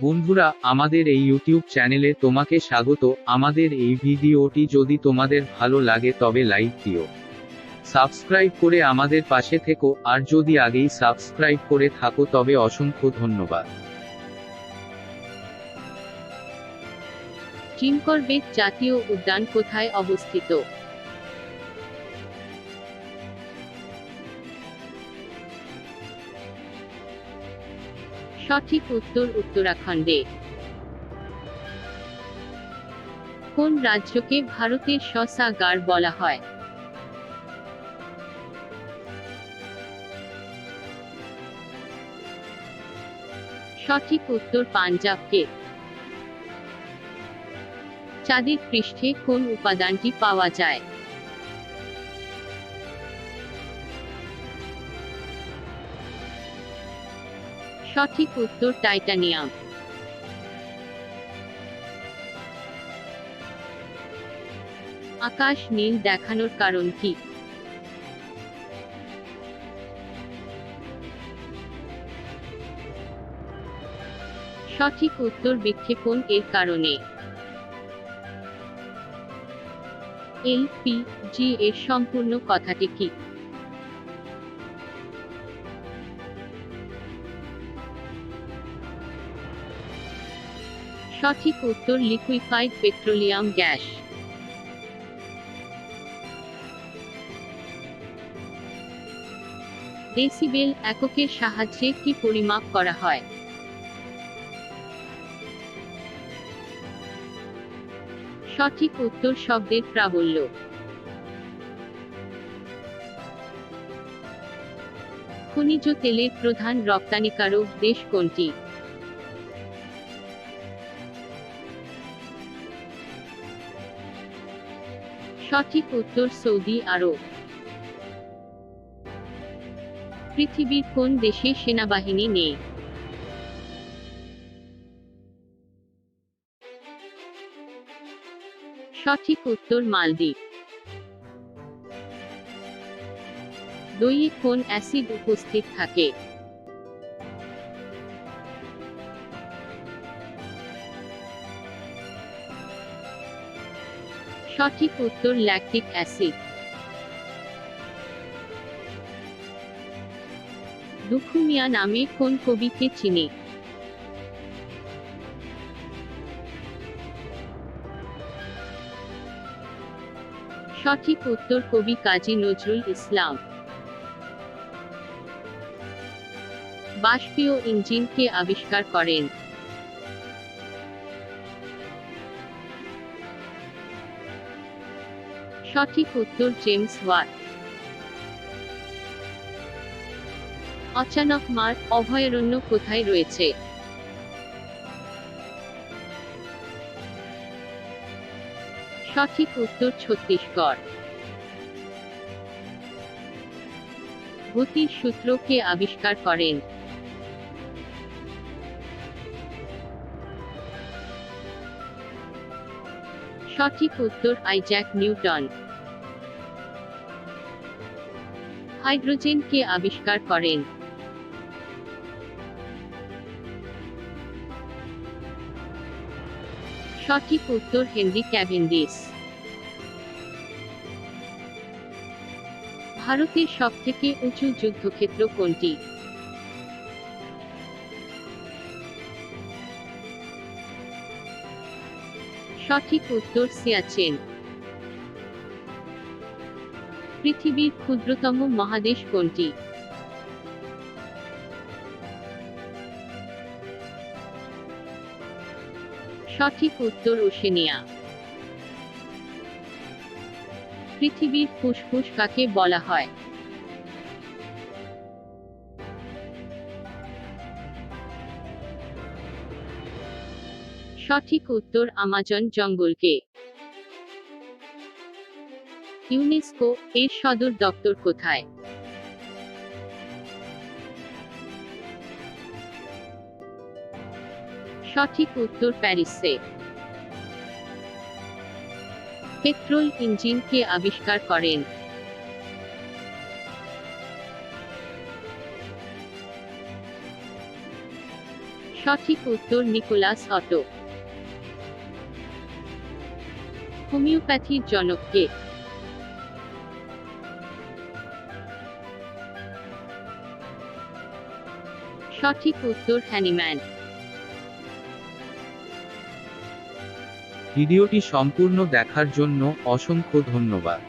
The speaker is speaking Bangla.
বন্ধুরা, আমাদের এই ইউটিউব চ্যানেলে তোমাকে স্বাগত। আমাদের এই ভিডিওটি যদি তোমাদের ভালো লাগে তবে লাইক দিও, সাবস্ক্রাইব করে আমাদের পাশে থেকো, আর যদি আগেই সাবস্ক্রাইব করে থাকো তবে অসংখ্য ধন্যবাদ। চিমকরবেট জাতীয় উদ্যান কোথায় অবস্থিত? সঠিক উত্তর উত্তরাখণ্ডে। কোন রাজ্যকে ভারতের শৌচাগার বলা হয়? সঠিক উত্তর পাঞ্জাবকে। চাঁদের পৃষ্ঠে কোন উপাদানটি পাওয়া যায়? সঠিক উত্তর টাইটানিয়াম। আকাশ নীল দেখানোর কারণ কি? সঠিক উত্তর বিক্ষেপণ এর কারণে। এলপিজি এর সম্পূর্ণ কথাটি কি? সঠিক উত্তর লিকুইফাইড পেট্রোলিয়াম গ্যাস। ডেসিবেল এককের সাহায্যে কি পরিমাপ করা হয়? সঠিক উত্তর শব্দের প্রাবল্য। খনিজ তেলের প্রধান রপ্তানিকারক দেশ কোনটি? সঠিক উত্তর সৌদি আরব। পৃথিবীর কোন দেশে সেনাবাহিনী নেই? সঠিক উত্তর মালদ্বীপ। দইয়ে কোন অ্যাসিড উপস্থিত থাকে? সঠিক উত্তর ল্যাকটিক অ্যাসিড। দুখু মিয়া নামে কোন কবিকে চিনি? সঠিক উত্তর কবি কাজী নজরুল ইসলাম। বাষ্পীয় ইঞ্জিন কে আবিষ্কার করেন? সঠিক উত্তর জেমস ওয়াট। অচানক মার অভয়ারণ্য কোথায় রয়েছে? সঠিক উত্তর ছত্তিশগড়। গতির সূত্র কে আবিষ্কার করেন? সঠিক উত্তর আইজ্যাক নিউটন। হাইড্রোজেন কে আবিষ্কার করেন? সঠিক উত্তর হেনরি ক্যাভেন্ডিশ। ভারতের সবথেকে উঁচু যুদ্ধক্ষেত্র কোনটি? সঠিক উত্তর সিয়াচেন। পৃথিবীর ক্ষুদ্রতম মহাদেশ কোনটি? সঠিক উত্তর ওশেনিয়া। পৃথিবীর ফুসফুস কাকে বলা হয়? সঠিক উত্তর আমাজন জঙ্গলকে। ইউনেস্কো এর সদর দপ্তর কোথায়? সঠিক উত্তর প্যারিসে। পেট্রোল ইঞ্জিন কে আবিষ্কার করেন? সঠিক উত্তর নিকোলাস অটো। হোমিওপ্যাথির জনক কে? সঠিক উত্তর হ্যানিম্যান। ভিডিওটি সম্পূর্ণ দেখার জন্য অসংখ্য ধন্যবাদ।